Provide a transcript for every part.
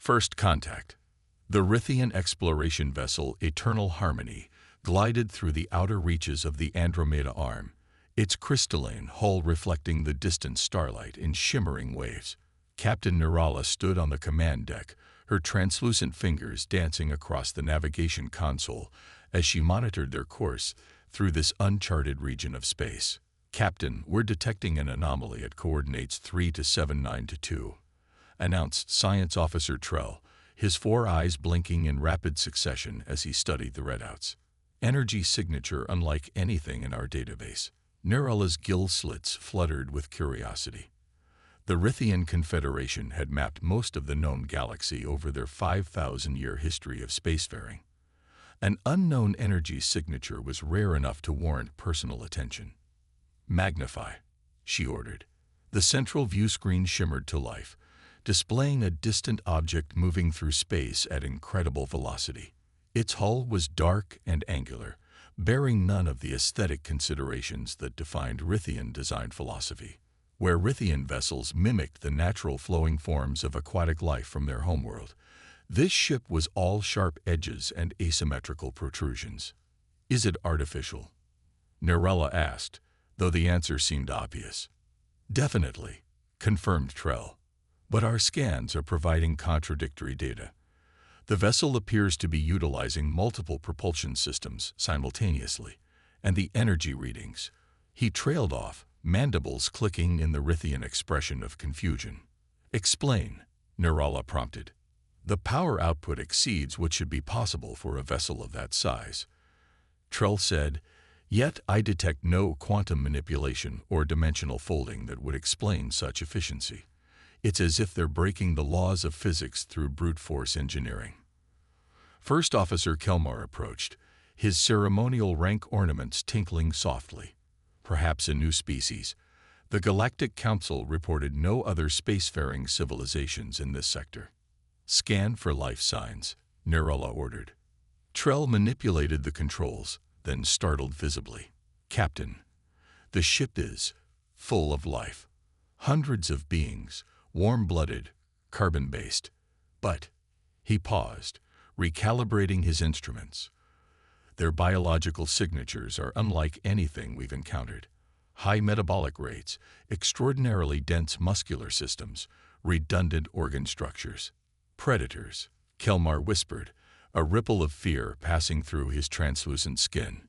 First contact. The Rithian exploration vessel Eternal Harmony glided through the outer reaches of the Andromeda Arm, its crystalline hull reflecting the distant starlight in shimmering waves. Captain Nirala stood on the command deck, her translucent fingers dancing across the navigation console as she monitored their course through this uncharted region of space. "Captain, we're detecting an anomaly at coordinates 3-792, announced Science Officer Trell, his four eyes blinking in rapid succession as he studied the readouts. "Energy signature unlike anything in our database." Nirala's gill slits fluttered with curiosity. The Rithian Confederation had mapped most of the known galaxy over their 5,000-year history of spacefaring. An unknown energy signature was rare enough to warrant personal attention. "Magnify," she ordered. The central view screen shimmered to life, displaying a distant object moving through space at incredible velocity. Its hull was dark and angular, bearing none of the aesthetic considerations that defined Rithian design philosophy. Where Rithian vessels mimicked the natural flowing forms of aquatic life from their homeworld, this ship was all sharp edges and asymmetrical protrusions. "Is it artificial?" Nirala asked, though the answer seemed obvious. "Definitely," confirmed Trell. "But our scans are providing contradictory data. The vessel appears to be utilizing multiple propulsion systems simultaneously, and the energy readings." He trailed off, mandibles clicking in the Rithian expression of confusion. "Explain," Nirala prompted. "The power output exceeds what should be possible for a vessel of that size," Trell said, "yet I detect no quantum manipulation or dimensional folding that would explain such efficiency. It's as if they're breaking the laws of physics through brute force engineering." First Officer Kelmar approached, his ceremonial rank ornaments tinkling softly. "Perhaps a new species. The Galactic Council reported no other spacefaring civilizations in this sector." "Scan for life signs," Nirala ordered. Trell manipulated the controls, then startled visibly. "Captain, the ship is full of life. Hundreds of beings, warm-blooded, carbon-based. But," he paused, recalibrating his instruments, "their biological signatures are unlike anything we've encountered. High metabolic rates, extraordinarily dense muscular systems, redundant organ structures. Predators," Kelmar whispered, a ripple of fear passing through his translucent skin.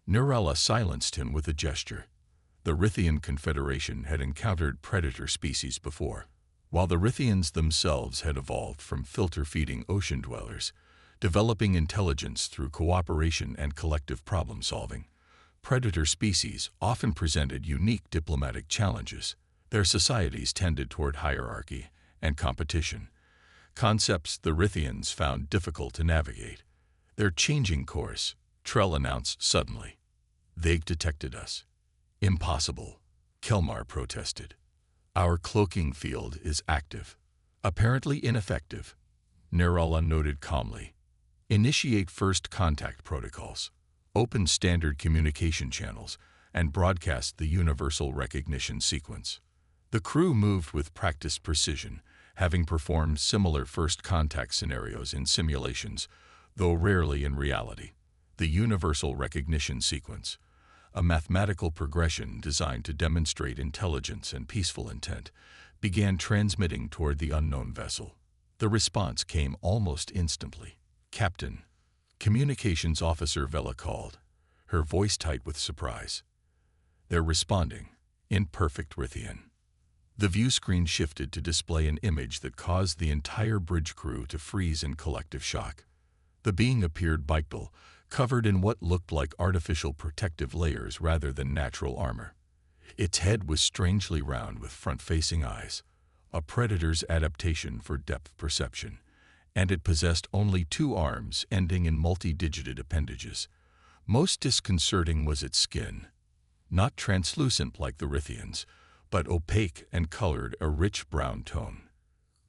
Nirala silenced him with a gesture. The Rithian Confederation had encountered predator species before. While the Rithians themselves had evolved from filter-feeding ocean dwellers, developing intelligence through cooperation and collective problem-solving, predator species often presented unique diplomatic challenges. Their societies tended toward hierarchy and competition, concepts the Rithians found difficult to navigate. "They're changing course," Trell announced suddenly. "They've detected us." "Impossible," Kelmar protested. "Our cloaking field is active." "Apparently ineffective," Nirala noted calmly. "Initiate first contact protocols. Open standard communication channels and broadcast the universal recognition sequence." The crew moved with practiced precision, having performed similar first contact scenarios in simulations, though rarely in reality. The universal recognition sequence, a mathematical progression designed to demonstrate intelligence and peaceful intent, began transmitting toward the unknown vessel. The response came almost instantly. "Captain," Communications Officer Vela called, her voice tight with surprise. "They're responding, in perfect Rithian." The view screen shifted to display an image that caused the entire bridge crew to freeze in collective shock. The being appeared bipedal, covered in what looked like artificial protective layers rather than natural armor. Its head was strangely round with front-facing eyes, a predator's adaptation for depth perception, and it possessed only two arms ending in multi-digited appendages. Most disconcerting was its skin, not translucent like the Rithians, but opaque and colored a rich brown tone.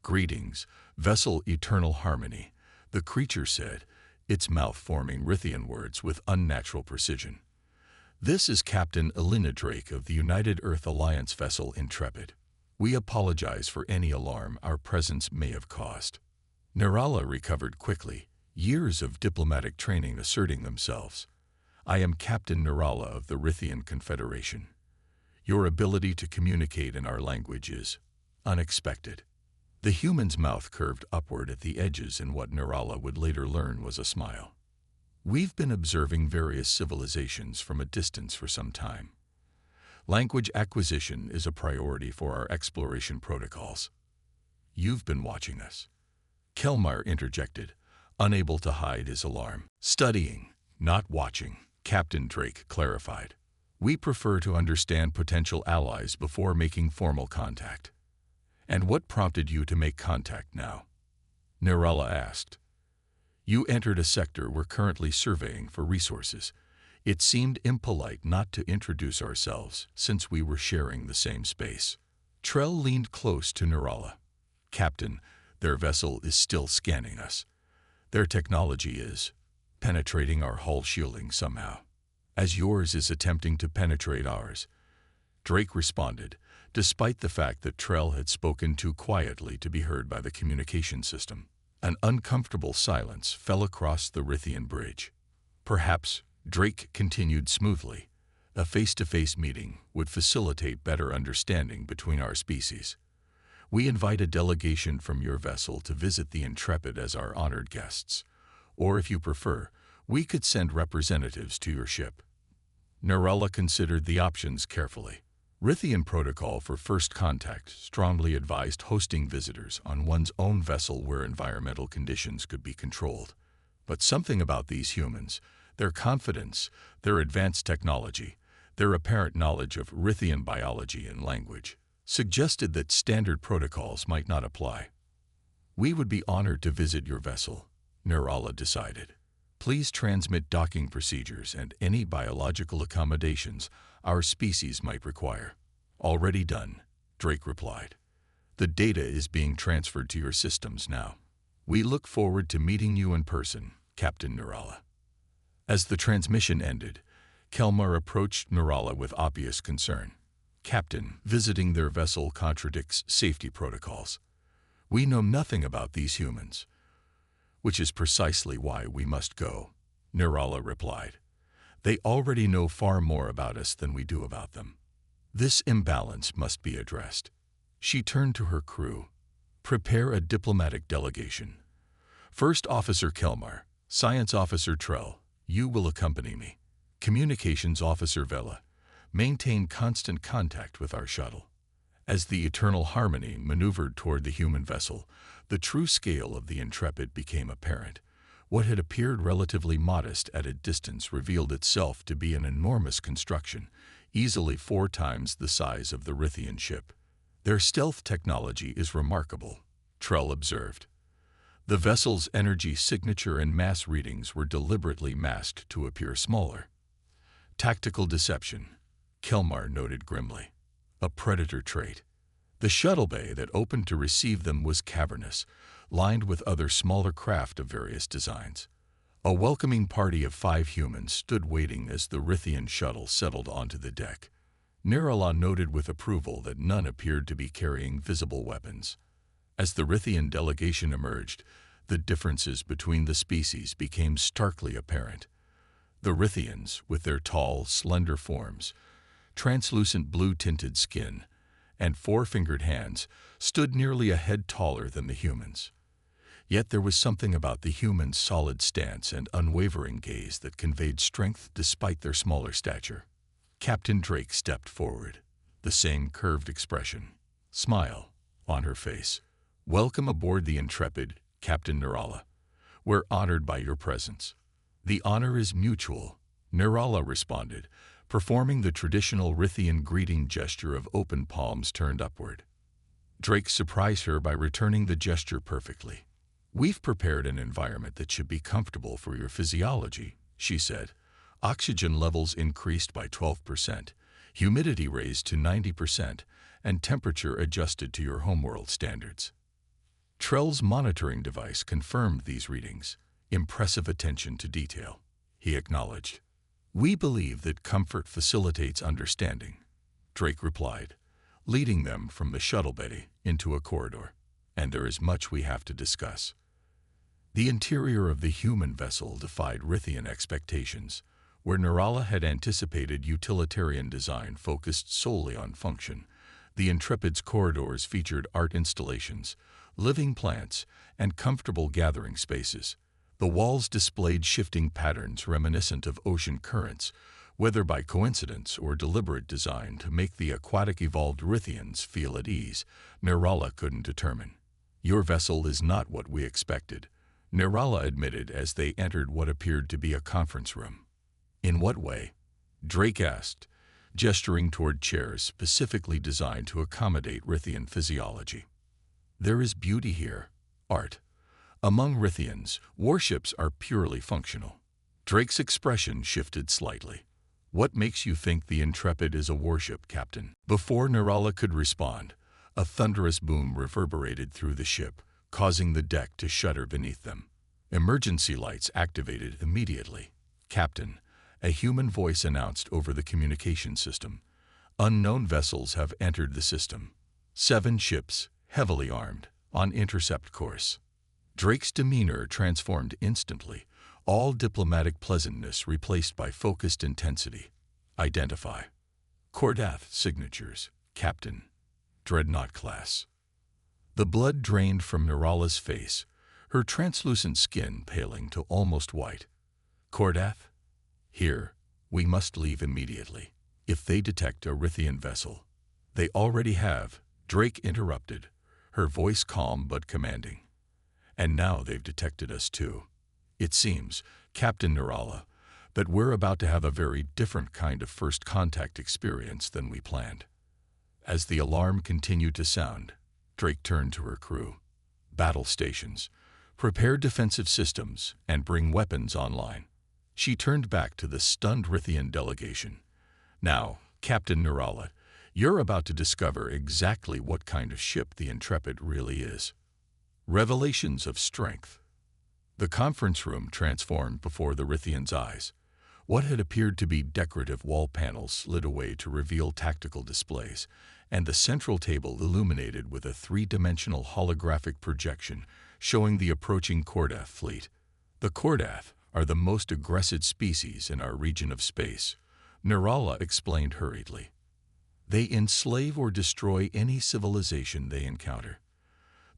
"Greetings, vessel Eternal Harmony," the creature said, its mouth forming Rithian words with unnatural precision. "This is Captain Elena Drake of the United Earth Alliance vessel Intrepid. We apologize for any alarm our presence may have caused." Nirala recovered quickly, years of diplomatic training asserting themselves. I am Captain Nirala of the Rithian Confederation. Your ability to communicate in our language is unexpected. The human's mouth curved upward at the edges in what Nirala would later learn was a smile. We've been observing various civilizations from a distance for some time. Language acquisition is a priority for our exploration protocols. You've been watching us. Kelmar interjected, unable to hide his alarm. Studying, not watching, Captain Drake clarified. We prefer to understand potential allies before making formal contact. And what prompted you to make contact now? Nirala asked. You entered a sector we're currently surveying for resources. It seemed impolite not to introduce ourselves since we were sharing the same space. Trell leaned close to Nirala. Captain, their vessel is still scanning us. Their technology is penetrating our hull shielding somehow, as yours is attempting to penetrate ours. Drake responded, despite the fact that Trell had spoken too quietly to be heard by the communication system. An uncomfortable silence fell across the Rithian bridge. Perhaps, Drake continued smoothly, a face-to-face meeting would facilitate better understanding between our species. We invite a delegation from your vessel to visit the Intrepid as our honored guests. Or if you prefer, we could send representatives to your ship. Nirala considered the options carefully. Rithian protocol for first contact strongly advised hosting visitors on one's own vessel where environmental conditions could be controlled. But something about these humans, their confidence, their advanced technology, their apparent knowledge of Rithian biology and language, suggested that standard protocols might not apply. We would be honored to visit your vessel, Nirala decided. Please transmit docking procedures and any biological accommodations our species might require. Already done, Drake replied. The data is being transferred to your systems now. We look forward to meeting you in person, Captain Nirala. As the transmission ended, Kelmar approached Nirala with obvious concern. Captain, visiting their vessel contradicts safety protocols. We know nothing about these humans, which is precisely why we must go, Nirala replied. They already know far more about us than we do about them. This imbalance must be addressed. She turned to her crew. Prepare a diplomatic delegation. First Officer Kelmar, Science Officer Trell, you will accompany me. Communications Officer Vela, maintain constant contact with our shuttle. As the Eternal Harmony maneuvered toward the human vessel, the true scale of the Intrepid became apparent. What had appeared relatively modest at a distance revealed itself to be an enormous construction, easily 4 times the size of the Rithian ship. Their stealth technology is remarkable, Trell observed. The vessel's energy signature and mass readings were deliberately masked to appear smaller. Tactical deception, Kelmar noted grimly. A predator trait. The shuttle bay that opened to receive them was cavernous, lined with other smaller craft of various designs. A welcoming party of 5 humans stood waiting as the Rithian shuttle settled onto the deck. Nirala noted with approval that none appeared to be carrying visible weapons. As the Rithian delegation emerged, the differences between the species became starkly apparent. The Rithians, with their tall, slender forms, translucent blue-tinted skin, and 4-fingered hands, stood nearly a head taller than the humans. Yet there was something about the humans' solid stance and unwavering gaze that conveyed strength despite their smaller stature. Captain Drake stepped forward, the same curved expression, smile, on her face. Welcome aboard the Intrepid, Captain Nirala. We're honored by your presence. The honor is mutual, Nirala responded, performing the traditional Rithian greeting gesture of open palms turned upward. Drake surprised her by returning the gesture perfectly. We've prepared an environment that should be comfortable for your physiology, she said. Oxygen levels increased by 12%, humidity raised to 90%, and temperature adjusted to your homeworld standards. Trell's monitoring device confirmed these readings. Impressive attention to detail, he acknowledged. We believe that comfort facilitates understanding, Drake replied, leading them from the shuttle bay into a corridor. And there is much we have to discuss. The interior of the human vessel defied Rithian expectations, where Nirala had anticipated utilitarian design focused solely on function. The Intrepid's corridors featured art installations, living plants, and comfortable gathering spaces. The walls displayed shifting patterns reminiscent of ocean currents, whether by coincidence or deliberate design to make the aquatic evolved Rithians feel at ease, Nirala couldn't determine. "Your vessel is not what we expected," Nirala admitted as they entered what appeared to be a conference room. "In what way?" Drake asked, gesturing toward chairs specifically designed to accommodate Rithian physiology. "There is beauty here, art. Among Rithians, warships are purely functional." Drake's expression shifted slightly. "What makes you think the Intrepid is a warship, Captain?" Before Nirala could respond, a thunderous boom reverberated through the ship, causing the deck to shudder beneath them. Emergency lights activated immediately. "Captain," a human voice announced over the communication system, "unknown vessels have entered the system. 7 ships, heavily armed, on intercept course." Drake's demeanor transformed instantly, all diplomatic pleasantness replaced by focused intensity. "Identify." "Kordath signatures, Captain. Dreadnought class." The blood drained from Nirala's face, her translucent skin paling to almost white. "Kordath? Here, we must leave immediately. If they detect a Rithian vessel—" "They already have," Drake interrupted, her voice calm but commanding. "And now they've detected us too. It seems, Captain Nirala, that we're about to have a very different kind of first contact experience than we planned." As the alarm continued to sound, Drake turned to her crew. "Battle stations. Prepare defensive systems and bring weapons online." She turned back to the stunned Rithian delegation. "Now, Captain Nirala, you're about to discover exactly what kind of ship the Intrepid really is." Revelations of strength. The conference room transformed before the Rithians' eyes. What had appeared to be decorative wall panels slid away to reveal tactical displays, and the central table illuminated with a 3-dimensional holographic projection showing the approaching Kordath fleet. "The Kordath are the most aggressive species in our region of space," Nirala explained hurriedly. "They enslave or destroy any civilization they encounter.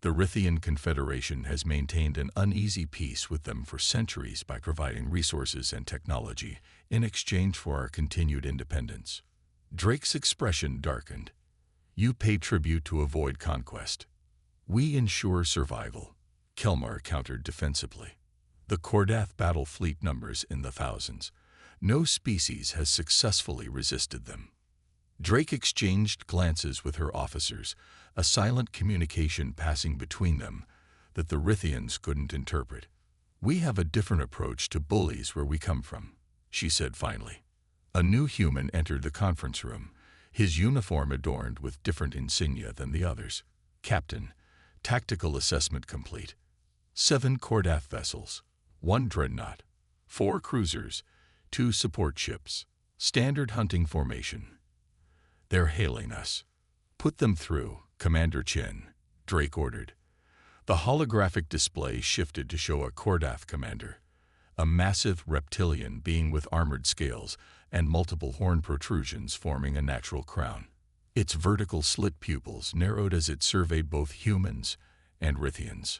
The Rithian Confederation has maintained an uneasy peace with them for centuries by providing resources and technology in exchange for our continued independence." Drake's expression darkened. "You pay tribute to avoid conquest. We ensure survival," Kelmar countered defensively. "The Kordath battle fleet numbers in the thousands. No species has successfully resisted them." Drake exchanged glances with her officers, a silent communication passing between them that the Rithians couldn't interpret. "We have a different approach to bullies where we come from," she said finally. A new human entered the conference room, his uniform adorned with different insignia than the others. "Captain, tactical assessment complete. 7 Kordath vessels, 1 dreadnought, 4 cruisers, 2 support ships. Standard hunting formation. They're hailing us." "Put them through, Commander Chin," Drake ordered. The holographic display shifted to show a Kordath commander, a massive reptilian being with armored scales and multiple horn protrusions forming a natural crown. Its vertical slit pupils narrowed as it surveyed both humans and Rithians.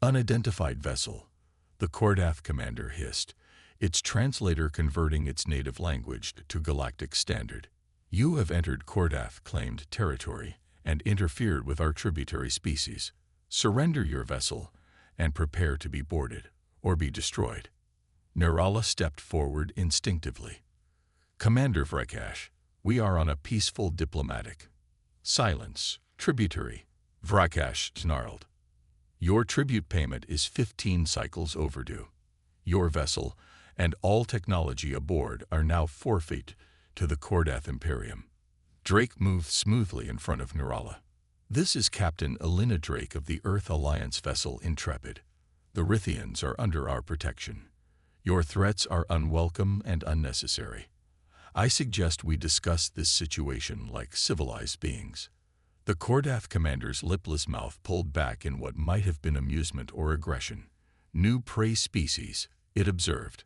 "Unidentified vessel," the Kordath commander hissed, its translator converting its native language to Galactic Standard. "You have entered Kordath-claimed territory and interfered with our tributary species. Surrender your vessel and prepare to be boarded or be destroyed." Nirala stepped forward instinctively. "Commander Vrakash, we are on a peaceful diplomatic." "Silence, tributary," Vrakash snarled. "Your tribute payment is 15 cycles overdue. Your vessel and all technology aboard are now forfeit to the Kordath Imperium." Drake moved smoothly in front of Nirala. "This is Captain Elena Drake of the Earth Alliance vessel Intrepid. The Rithians are under our protection. Your threats are unwelcome and unnecessary. I suggest we discuss this situation like civilized beings." The Kordath commander's lipless mouth pulled back in what might have been amusement or aggression. New prey species, it observed.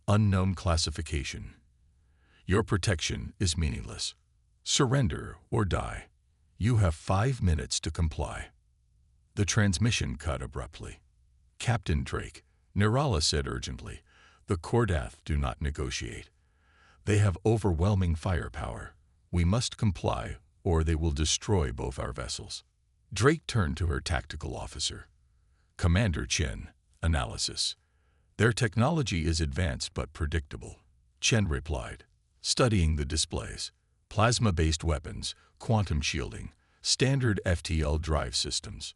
Unknown classification. Your protection is meaningless. Surrender or die. You have 5 minutes to comply. The transmission cut abruptly. Captain Drake, Nirala said urgently, the Kordath do not negotiate. They have overwhelming firepower. We must comply, or they will destroy both our vessels. Drake turned to her tactical officer. Commander Chen, analysis. Their technology is advanced but predictable. Chen replied, studying the displays. Plasma-based weapons, quantum shielding, standard FTL drive systems.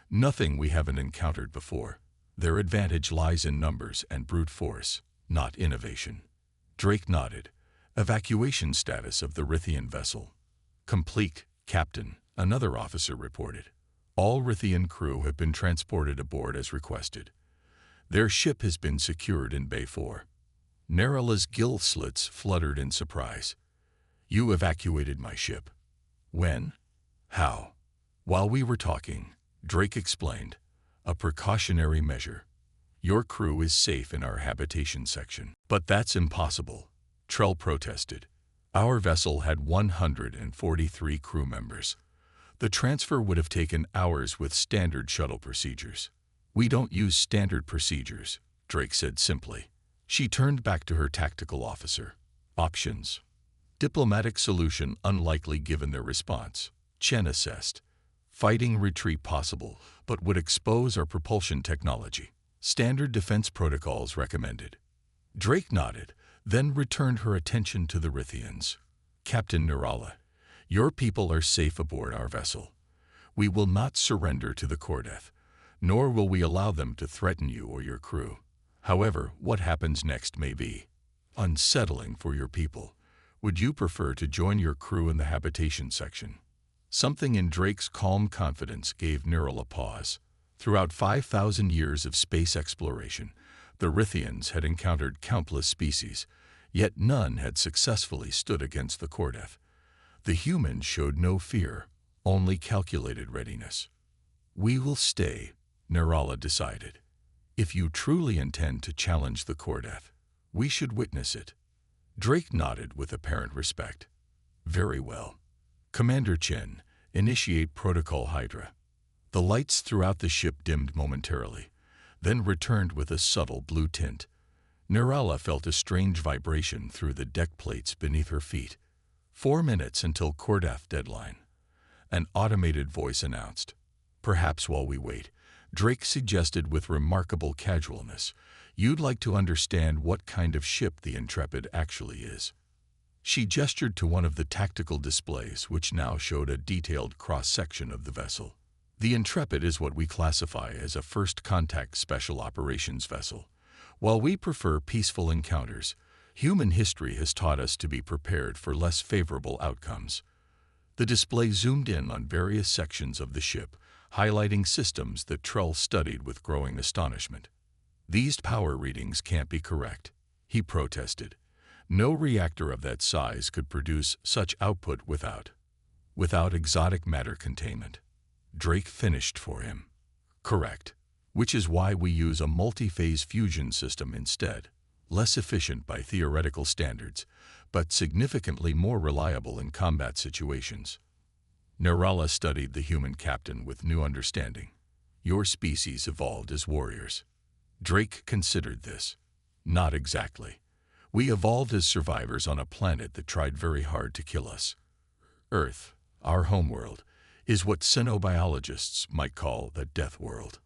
Nothing we haven't encountered before. Their advantage lies in numbers and brute force, not innovation. Drake nodded. Evacuation status of the Rithian vessel. Complete, Captain, another officer reported. All Rithian crew have been transported aboard as requested. Their ship has been secured in Bay 4. Nirala's gill slits fluttered in surprise. You evacuated my ship. When? How? While we were talking, Drake explained. A precautionary measure. Your crew is safe in our habitation section. But that's impossible, Trell protested. Our vessel had 143 crew members. The transfer would have taken hours with standard shuttle procedures. We don't use standard procedures, Drake said simply. She turned back to her tactical officer. Options. Diplomatic solution unlikely given their response, Chen assessed. Fighting retreat possible, but would expose our propulsion technology. Standard defense protocols recommended. Drake nodded, then returned her attention to the Rithians. Captain Nirala, your people are safe aboard our vessel. We will not surrender to the Kordath, nor will we allow them to threaten you or your crew. However, what happens next may be unsettling for your people. Would you prefer to join your crew in the habitation section? Something in Drake's calm confidence gave Nirala a pause. Throughout 5,000 years of space exploration, the Rithians had encountered countless species, yet none had successfully stood against the Kordath. The humans showed no fear, only calculated readiness. We will stay, Nirala decided. If you truly intend to challenge the Kordath, we should witness it. Drake nodded with apparent respect. Very well. Commander Chen, initiate Protocol Hydra. The lights throughout the ship dimmed momentarily, then returned with a subtle blue tint. Nirala felt a strange vibration through the deck plates beneath her feet. 4 minutes until Kordath deadline. An automated voice announced. Perhaps while we wait, Drake suggested with remarkable casualness, you'd like to understand what kind of ship the Intrepid actually is. She gestured to one of the tactical displays, which now showed a detailed cross-section of the vessel. The Intrepid is what we classify as a first-contact special operations vessel. While we prefer peaceful encounters, human history has taught us to be prepared for less favorable outcomes. The display zoomed in on various sections of the ship, highlighting systems that Trell studied with growing astonishment. These power readings can't be correct, he protested. No reactor of that size could produce such output without exotic matter containment. Drake finished for him. Correct. Which is why we use a multi-phase fusion system instead. Less efficient by theoretical standards, but significantly more reliable in combat situations. Nirala studied the human captain with new understanding. Your species evolved as warriors. Drake considered this. Not exactly. We evolved as survivors on a planet that tried very hard to kill us. Earth, our homeworld, is what xenobiologists might call the death world.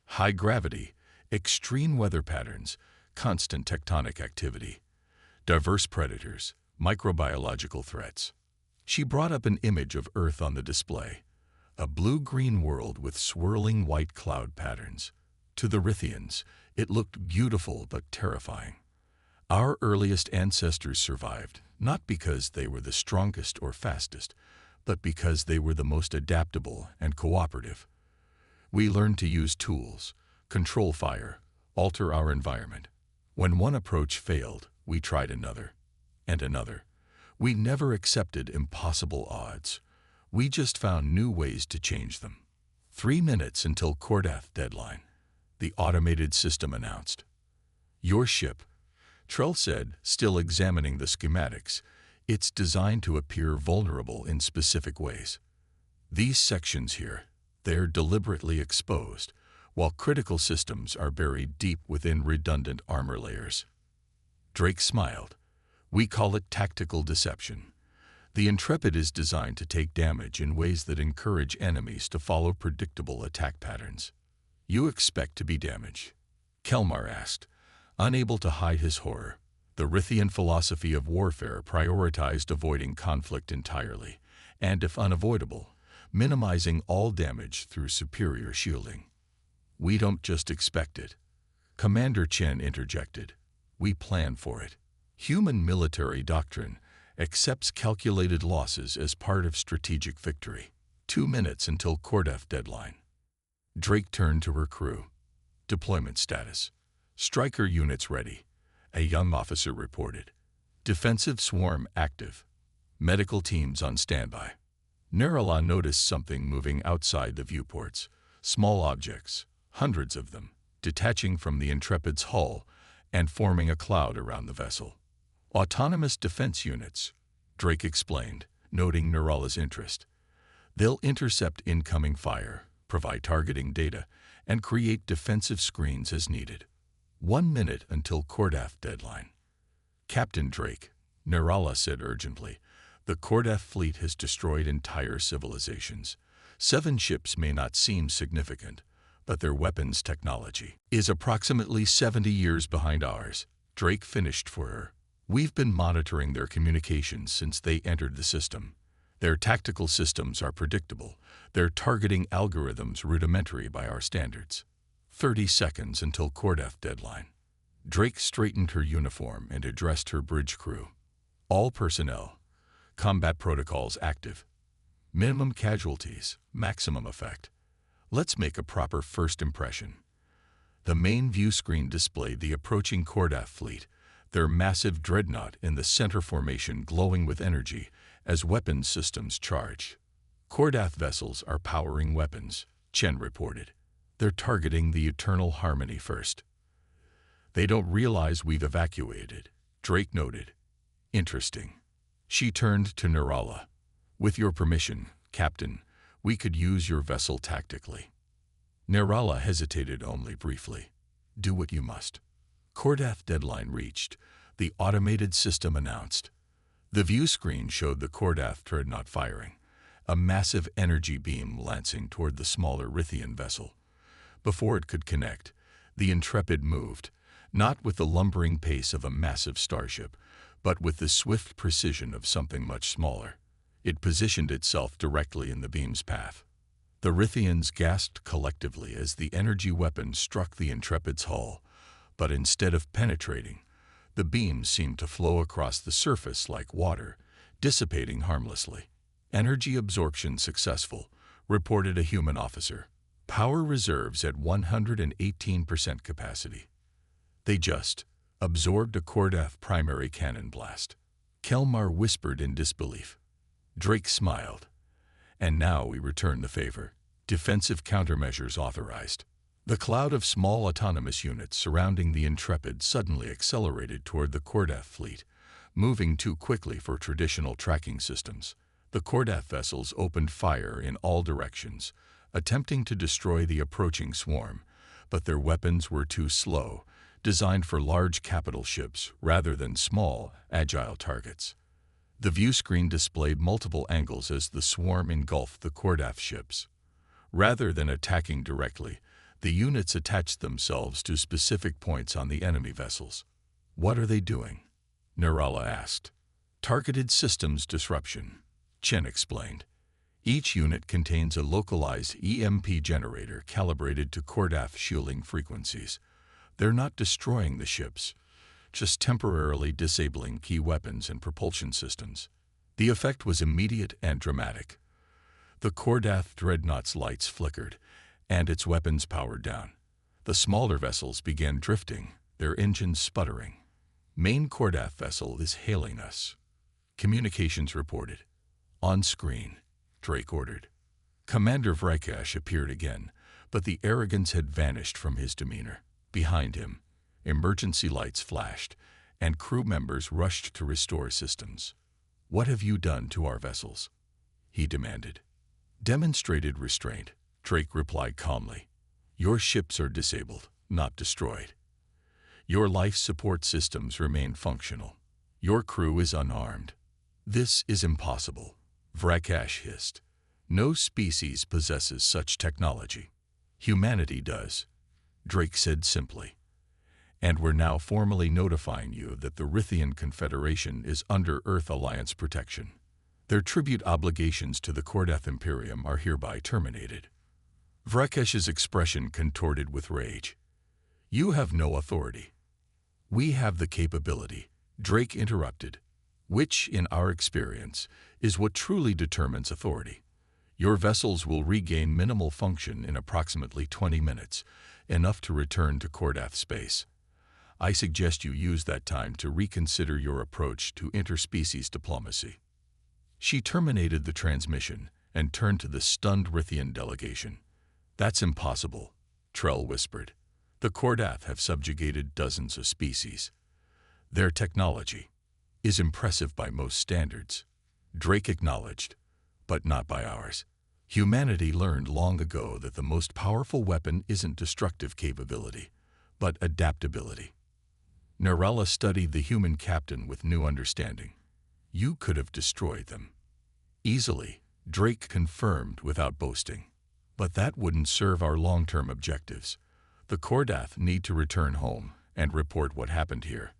High gravity, extreme weather patterns, constant tectonic activity, diverse predators, microbiological threats. She brought up an image of Earth on the display, a blue-green world with swirling white cloud patterns. To the Rithians, it looked beautiful but terrifying. Our earliest ancestors survived, not because they were the strongest or fastest, but because they were the most adaptable and cooperative. We learned to use tools, control fire, alter our environment. When one approach failed, we tried another, and another. We never accepted impossible odds. We just found new ways to change them. 3 minutes until Kordath deadline. the automated system announced. Your ship, Trell said, still examining the schematics. It's designed to appear vulnerable in specific ways. These sections here, they're deliberately exposed, while critical systems are buried deep within redundant armor layers. Drake smiled. We call it tactical deception. The Intrepid is designed to take damage in ways that encourage enemies to follow predictable attack patterns. You expect to be damaged? Kelmar asked, unable to hide his horror. The Rithian philosophy of warfare prioritized avoiding conflict entirely, and if unavoidable, minimizing all damage through superior shielding. We don't just expect it. Commander Chen interjected. We plan for it. Human military doctrine accepts calculated losses as part of strategic victory. 2 minutes until Cordef deadline. Drake turned to her crew. Deployment status. Striker units ready, a young officer reported. Defensive swarm active. Medical teams on standby. Nerala noticed something moving outside the viewports. Small objects, hundreds of them, detaching from the Intrepid's hull and forming a cloud around the vessel. Autonomous defense units, Drake explained, noting Nerala's interest. They'll intercept incoming fire, provide targeting data, and create defensive screens as needed. 1 minute until Cordef deadline. Captain Drake, Nerala said urgently, the Cordef fleet has destroyed entire civilizations. 7 ships may not seem significant, but their weapons technology is approximately 70 years behind ours. Drake finished for her. We've been monitoring their communications since they entered the system. Their tactical systems are predictable, their targeting algorithms rudimentary by our standards. 30 seconds until Cordef deadline. Drake straightened her uniform and addressed her bridge crew. All personnel. Combat protocols active. Minimum casualties, maximum effect. Let's make a proper first impression. The main view screen displayed the approaching Cordef fleet, their massive dreadnought in the center formation glowing with energy as weapons systems charge. Cordef vessels are powering weapons, Chen reported. They're targeting the Eternal Harmony first. They don't realize we've evacuated, Drake noted. Interesting. She turned to Nerala. With your permission, Captain, we could use your vessel tactically. Nerala hesitated only briefly. Do what you must. Cordef deadline reached. The automated system announced. The view screen showed the Cordef dreadnought firing, a massive energy beam lancing toward the smaller Rithian vessel. Before it could connect, the Intrepid moved, not with the lumbering pace of a massive starship, but with the swift precision of something much smaller. It positioned itself directly in the beam's path. The Rithians gasped collectively as the energy weapon struck the Intrepid's hull, but instead of penetrating, the beam seemed to flow across the surface like water, dissipating harmlessly. Energy absorption successful, reported a human officer. Power reserves at 118% capacity. They just absorbed a Cordef primary cannon blast. Kelmar whispered in disbelief. Drake smiled. And now we return the favor. Defensive countermeasures authorized. The cloud of small autonomous units surrounding the Intrepid suddenly accelerated toward the Cordef fleet, moving too quickly for traditional tracking systems. The Cordef vessels opened fire in all directions, attempting to destroy the approaching swarm, but their weapons were too slow, designed for large capital ships rather than small, agile targets. The view screen displayed multiple angles as the swarm engulfed the Cordef ships. Rather than attacking directly, the units attached themselves to specific points on the enemy vessels. What are they doing? Nerala asked. Targeted systems disruption, Chen explained. Each unit contains a localized EMP generator calibrated to Cordef shielding frequencies. They're not destroying the ships, just temporarily disabling key weapons and propulsion systems. The effect was immediate and dramatic. The Cordef dreadnought's lights flickered, and its weapons powered down. The smaller vessels began drifting, their engines sputtering. Main Cordef vessel is hailing us. Communications reported. On screen, Drake ordered. Commander Vrakash appeared again, But the arrogance had vanished from his demeanor. Behind him, emergency lights flashed, and crew members rushed to restore systems. "What have you done to our vessels?" he demanded. "Demonstrated restraint," Drake replied calmly. "Your ships are disabled, not destroyed. Your life support systems remain functional. Your crew is unarmed." "This is impossible," Vrakash hissed. "No species possesses such technology." "Humanity does," Drake said simply. "And we're now formally notifying you that the Rithian Confederation is under Earth Alliance protection. Their tribute obligations to the Kordath Imperium are hereby terminated." Vrakesh's expression contorted with rage. "You have no authority." "We have the capability," Drake interrupted, "which, in our experience, is what truly determines authority. Your vessels will regain minimal function in approximately 20 minutes, enough to return to Kordath space. I suggest you use that time to reconsider your approach to interspecies diplomacy." She terminated the transmission and turned to the stunned Rithian delegation. "That's impossible," Trell whispered. "The Kordath have subjugated dozens of species. Their technology is impressive by most standards," Drake acknowledged, "but not by ours. Humanity learned long ago that the most powerful weapon isn't destructive capability, but adaptability." Narella studied the human captain with new understanding. "You could have destroyed them." "Easily," Drake confirmed without boasting. "But that wouldn't serve our long-term objectives. The Kordath need to return home and report what happened here.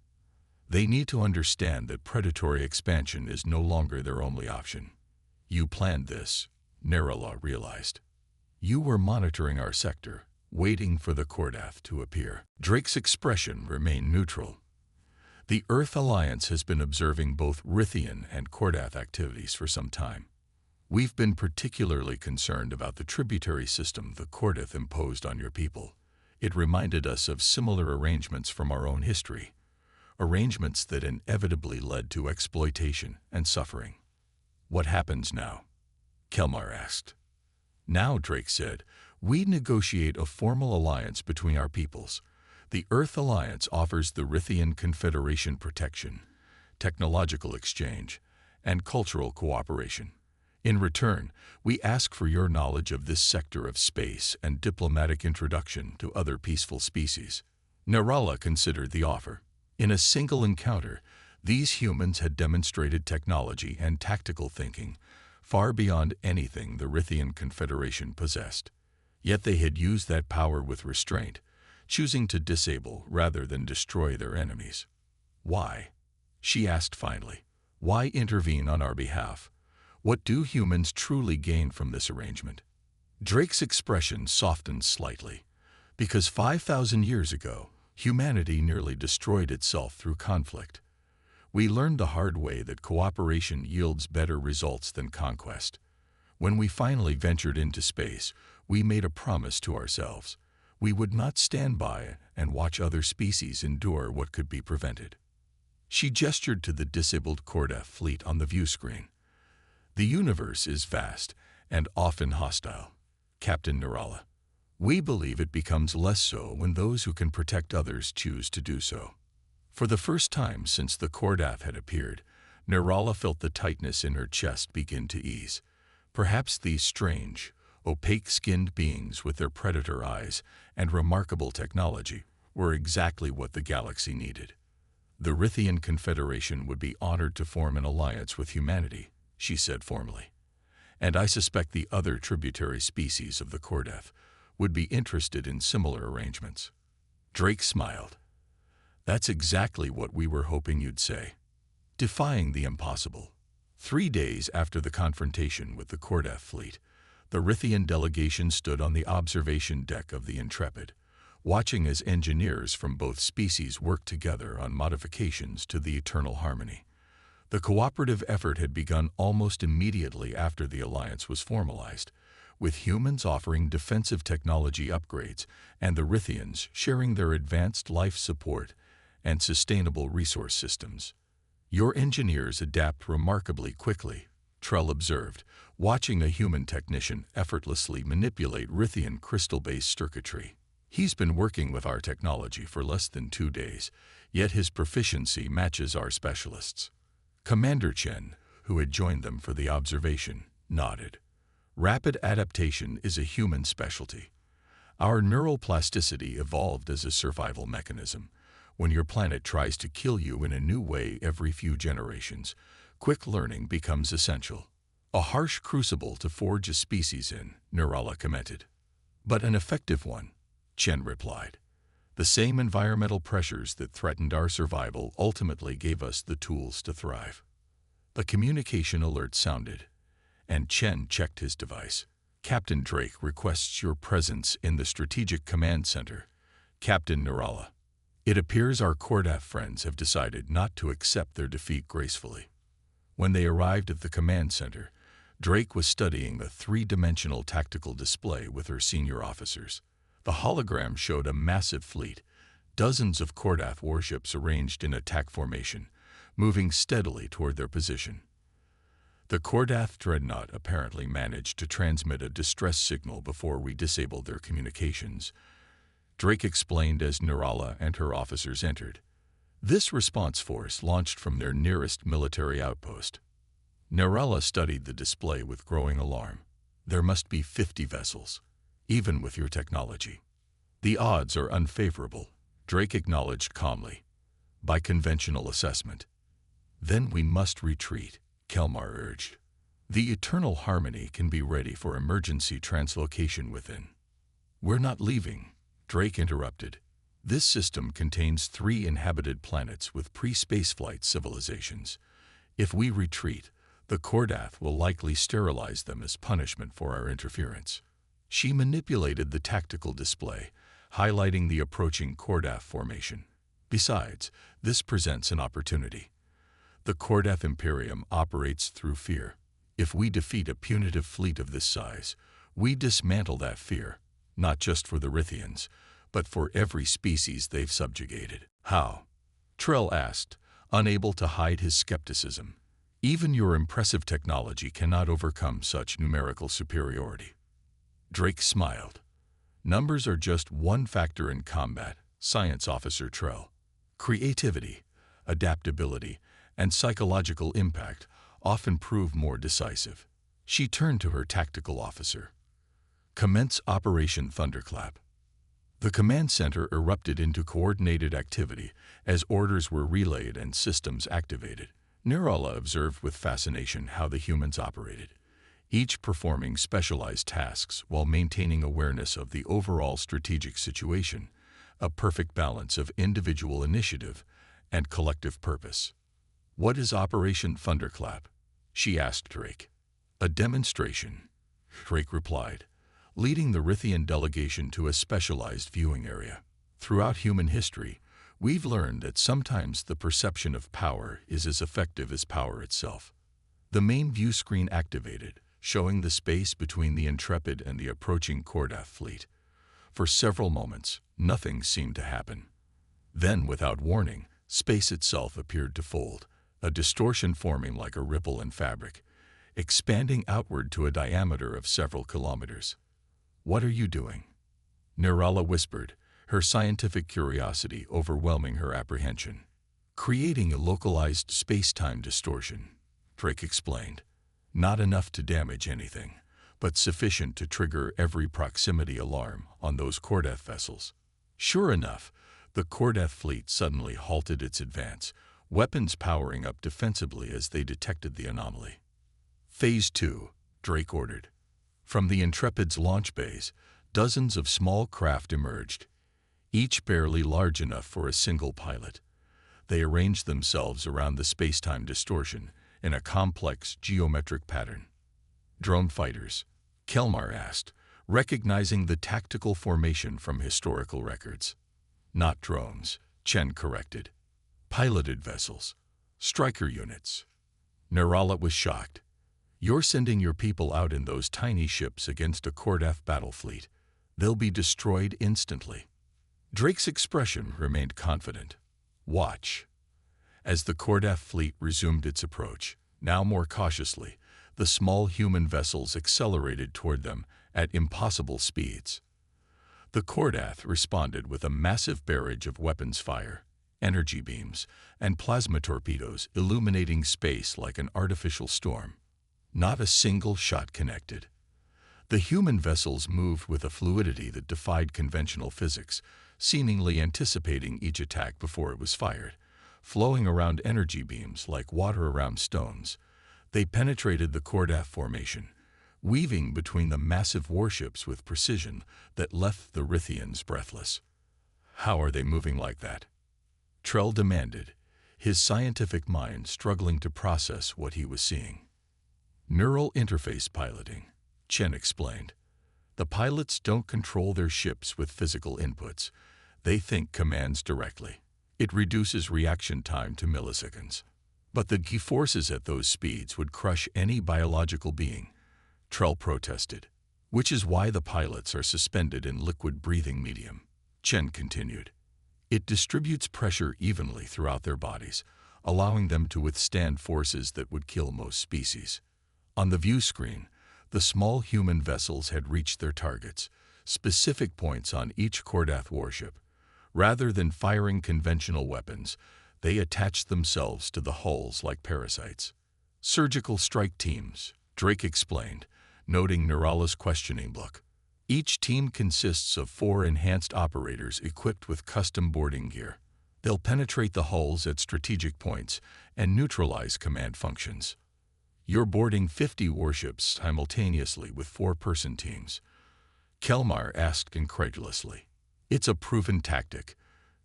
They need to understand that predatory expansion is no longer their only option." "You planned this," Narella realized. "You were monitoring our sector, waiting for the Kordath to appear." Drake's expression remained neutral. "The Earth Alliance has been observing both Rithian and Kordath activities for some time. We've been particularly concerned about the tributary system the Kordath imposed on your people. It reminded us of similar arrangements from our own history, arrangements that inevitably led to exploitation and suffering." "What happens now?" Kelmar asked. "Now," Drake said, "we negotiate a formal alliance between our peoples. The Earth Alliance offers the Rithian Confederation protection, technological exchange, and cultural cooperation. In return, we ask for your knowledge of this sector of space and diplomatic introduction to other peaceful species." Narella considered the offer. In a single encounter, these humans had demonstrated technology and tactical thinking far beyond anything the Rithian Confederation possessed. Yet they had used that power with restraint, choosing to disable rather than destroy their enemies. "Why?" she asked finally. "Why intervene on our behalf? What do humans truly gain from this arrangement?" Drake's expression softened slightly. "Because 5,000 years ago, humanity nearly destroyed itself through conflict. We learned the hard way that cooperation yields better results than conquest. When we finally ventured into space, we made a promise to ourselves. We would not stand by and watch other species endure what could be prevented." She gestured to the disabled Kordath fleet on the view screen. "The universe is vast and often hostile, Captain Narella. We believe it becomes less so when those who can protect others choose to do so." For the first time since the Kordath had appeared, Narella felt the tightness in her chest begin to ease. Perhaps these strange, opaque-skinned beings with their predator eyes and remarkable technology were exactly what the galaxy needed. "The Rithian Confederation would be honored to form an alliance with humanity," she said formally. "And I suspect the other tributary species of the Kordath would be interested in similar arrangements." Drake smiled. "That's exactly what we were hoping you'd say." Defying the impossible. 3 days after the confrontation with the Kordath fleet, the Rithian delegation stood on the observation deck of the Intrepid, watching as engineers from both species worked together on modifications to the Eternal Harmony. The cooperative effort had begun almost immediately after the alliance was formalized, with humans offering defensive technology upgrades and the Rithians sharing their advanced life support and sustainable resource systems. "Your engineers adapt remarkably quickly," Trell observed, watching a human technician effortlessly manipulate Rithian crystal-based circuitry. He's been working with our technology for less than 2 days, yet his proficiency matches our specialists. Commander Chen, who had joined them for the observation, nodded. Rapid adaptation is a human specialty. Our neural plasticity evolved as a survival mechanism. When your planet tries to kill you in a new way every few generations, quick learning becomes essential. A harsh crucible to forge a species in, Nirala commented. But an effective one, Chen replied. The same environmental pressures that threatened our survival ultimately gave us the tools to thrive. The communication alert sounded, and Chen checked his device. Captain Drake requests your presence in the Strategic Command Center. Captain Nirala. It appears our Kordath friends have decided not to accept their defeat gracefully. When they arrived at the command center, Drake was studying the 3-dimensional tactical display with her senior officers. The hologram showed a massive fleet, dozens of Kordath warships arranged in attack formation, moving steadily toward their position. The Kordath dreadnought apparently managed to transmit a distress signal before we disabled their communications, Drake explained as Nirala and her officers entered. This response force launched from their nearest military outpost. Nirala studied the display with growing alarm. There must be 50 vessels, even with your technology. The odds are unfavorable, Drake acknowledged calmly. By conventional assessment. Then we must retreat, Kelmar urged. The Eternal Harmony can be ready for emergency translocation within. We're not leaving, Drake interrupted. This system contains 3 inhabited planets with pre-spaceflight civilizations. If we retreat, the Kordath will likely sterilize them as punishment for our interference. She manipulated the tactical display, highlighting the approaching Kordath formation. Besides, this presents an opportunity. The Kordath Imperium operates through fear. If we defeat a punitive fleet of this size, we dismantle that fear, not just for the Rithians, but for every species they've subjugated. How? Trell asked, unable to hide his skepticism. Even your impressive technology cannot overcome such numerical superiority. Drake smiled. Numbers are just one factor in combat, Science Officer Trell. Creativity, adaptability, and psychological impact often prove more decisive. She turned to her tactical officer. Commence Operation Thunderclap. The command center erupted into coordinated activity as orders were relayed and systems activated. Nirala observed with fascination how the humans operated, each performing specialized tasks while maintaining awareness of the overall strategic situation, a perfect balance of individual initiative and collective purpose. What is Operation Thunderclap? She asked Drake. A demonstration, Drake replied, leading the Rithian delegation to a specialized viewing area. Throughout human history, we've learned that sometimes the perception of power is as effective as power itself. The main view screen activated, showing the space between the Intrepid and the approaching Kordath fleet. For several moments, nothing seemed to happen. Then, without warning, space itself appeared to fold, a distortion forming like a ripple in fabric, expanding outward to a diameter of several kilometers. What are you doing? Nirala whispered, her scientific curiosity overwhelming her apprehension. Creating a localized space-time distortion, Drake explained. Not enough to damage anything, but sufficient to trigger every proximity alarm on those Kordath vessels. Sure enough, the Kordath fleet suddenly halted its advance, weapons powering up defensively as they detected the anomaly. Phase 2, Drake ordered. From the Intrepid's launch bays, dozens of small craft emerged, each barely large enough for a single pilot. They arranged themselves around the space-time distortion in a complex geometric pattern. Drone fighters, Kelmar asked, recognizing the tactical formation from historical records. Not drones, Chen corrected. Piloted vessels, striker units. Nirala was shocked. You're sending your people out in those tiny ships against a Kordath battle fleet. They'll be destroyed instantly. Drake's expression remained confident. Watch. As the Kordath fleet resumed its approach, now more cautiously, The small human vessels accelerated toward them at impossible speeds. The Kordath responded with a massive barrage of weapons fire, energy beams, and plasma torpedoes illuminating space like an artificial storm. Not a single shot connected. The human vessels moved with a fluidity that defied conventional physics, seemingly anticipating each attack before it was fired, flowing around energy beams like water around stones. They penetrated the Kordath formation, weaving between the massive warships with precision that left the Rithians breathless. How are they moving like that? Trell demanded, his scientific mind struggling to process what he was seeing. Neural interface piloting, Chen explained. The pilots don't control their ships with physical inputs. They think commands directly. It reduces reaction time to milliseconds. But the G-forces at those speeds would crush any biological being, Trell protested, which is why the pilots are suspended in liquid breathing medium. Chen continued. It distributes pressure evenly throughout their bodies, allowing them to withstand forces that would kill most species. On the view screen, the small human vessels had reached their targets, specific points on each Kordath warship. Rather than firing conventional weapons, they attached themselves to the hulls like parasites. Surgical strike teams, Drake explained, noting Nerala's questioning look. Each team consists of 4 enhanced operators equipped with custom boarding gear. They'll penetrate the hulls at strategic points and neutralize command functions. You're boarding 50 warships simultaneously with 4-person teams, Kelmar asked incredulously. It's a proven tactic,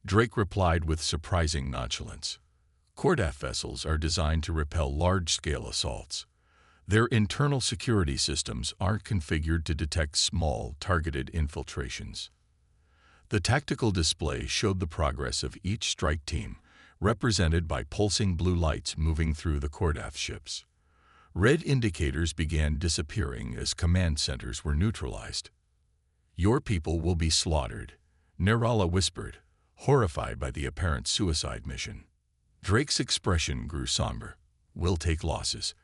Drake replied with surprising nonchalance. Kordath vessels are designed to repel large-scale assaults. Their internal security systems aren't configured to detect small, targeted infiltrations. The tactical display showed the progress of each strike team, represented by pulsing blue lights moving through the Kordath ships. Red indicators began disappearing as command centers were neutralized. Your people will be slaughtered, Nerala whispered, horrified by the apparent suicide mission. Drake's expression grew somber. We'll take losses.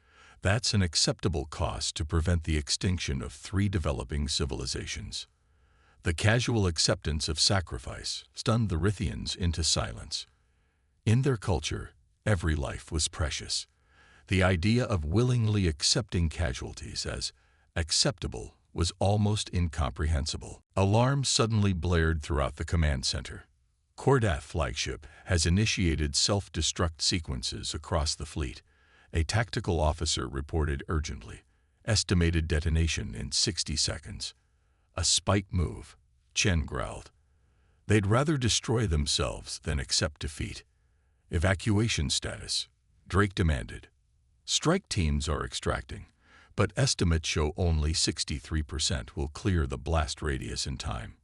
That's an acceptable cost to prevent the extinction of 3 developing civilizations. The casual acceptance of sacrifice stunned the Rithians into silence. In their culture, every life was precious. The idea of willingly accepting casualties as acceptable was almost incomprehensible. Alarms suddenly blared throughout the command center. Kordath flagship has initiated self-destruct sequences across the fleet, a tactical officer reported urgently. Estimated detonation in 60 seconds. A spike move, Chen growled. They'd rather destroy themselves than accept defeat. Evacuation status, Drake demanded. Strike teams are extracting, but estimates show only 63% will clear the blast radius in time.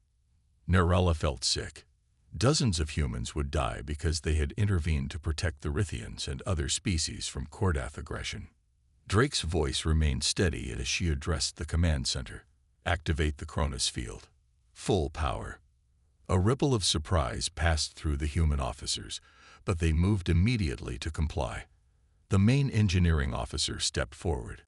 Nerala felt sick. Dozens of humans would die because they had intervened to protect the Rithians and other species from Kordath aggression. Drake's voice remained steady as she addressed the command center. Activate the Cronus field. Full power. A ripple of surprise passed through the human officers, but they moved immediately to comply. The main engineering officer stepped forward.